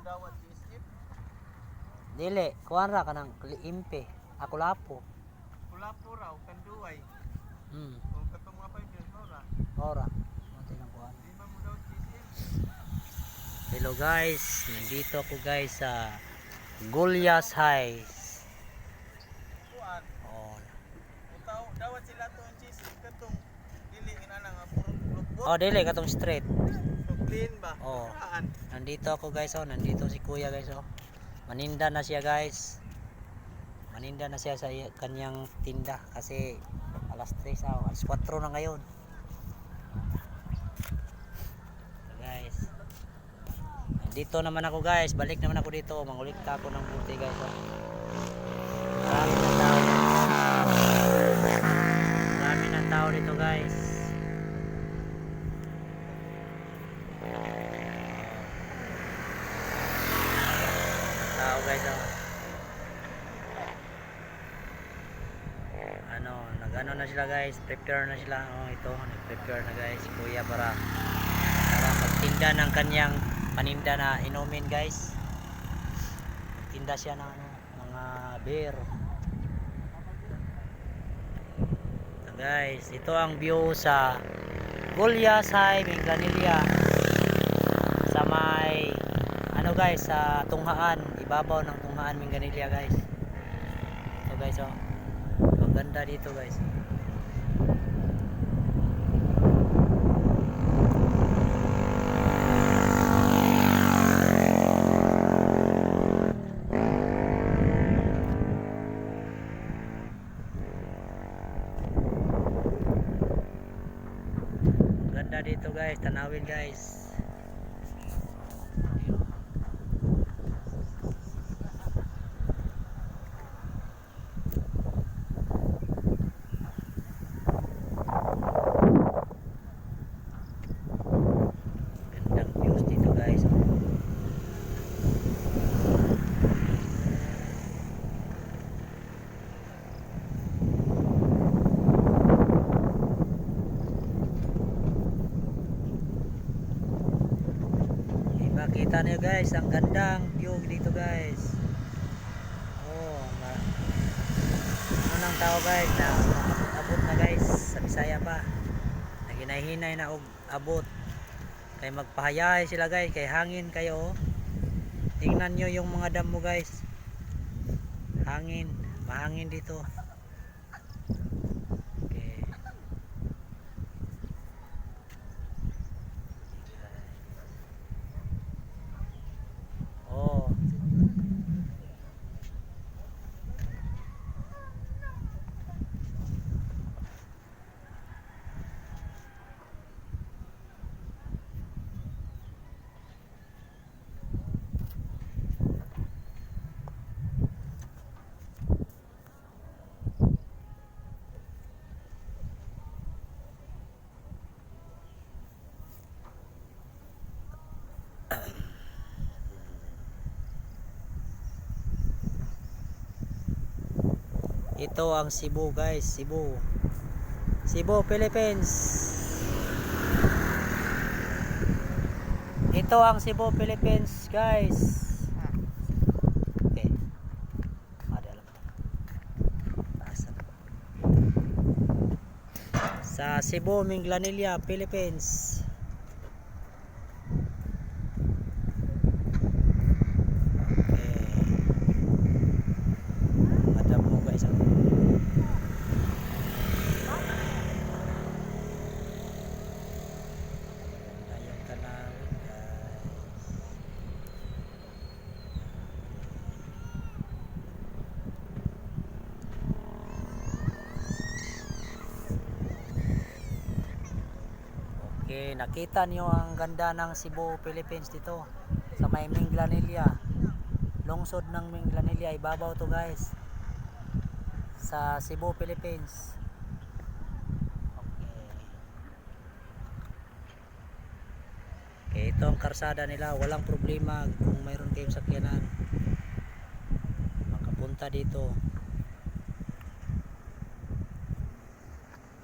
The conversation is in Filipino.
dawat GSM. Dili, kuhan ra ka ng impe. Ako lapo. Kulapo raw, kanduay. Hmm, Kung katong mga 5 years ora. ora. Mati ng kuhan. Di man mo dawat GSM. Hello guys, nandito ako guys sa Gulyas High. Kuan. Oh. Utaw dawat sila to ang GSM katong dili inana nga purong lukbot. Oh, dili katong straight. So clean ba? Oh. Saan? Nandito ako guys, oh, nandito si Kuya guys, oh. Maninda na siya guys. Maninda na siya sa kanyang tinda kasi alas 3 alas 4 na ngayon. So guys. Nandito naman ako guys, balik naman ako dito, mangulikta ako ng buti guys, oh. Marami ng tao. Marami ng tao dito guys. Tao guys, oh. Nag-ano na sila guys, prepare na sila. Oh, ito, nag-prepare na guys si Kuya para magtinda ng kanyang paninda na inumin guys. Magtinda siya ng mga beer. So guys, ito ang view sa Gulyas High, Minglanilla. Sa may guys, sa Tunghaan, ibabaw ng Tunghaan, Minglanilla guys. Ito guys, oh. Maganda dito guys. Maganda dito guys, tanawin guys. Kita niyo guys, ang gandang view dito guys. Oh, ano nang tao guys na abot na guys sa Bisaya pa. Naghinay-hinay na og abot. Kay magpahayay sila guys, kay hangin kayo. Tingnan niyo yung mga damo guys. Hangin, mahangin dito. Ito ang Cebu guys, Cebu, Philippines. Ito ang Cebu, Philippines guys. Okay. Sa Cebu, Minglanilla, Philippines. Okay, nakita niyo ang ganda ng Cebu, Philippines dito sa may Minglanilla. Lungsod ng Minglanilla, ibabaw to guys. Sa Cebu, Philippines. Okay, ito ang karsada nila, walang problema kung mayroon kayong sakyanan. Makapunta dito.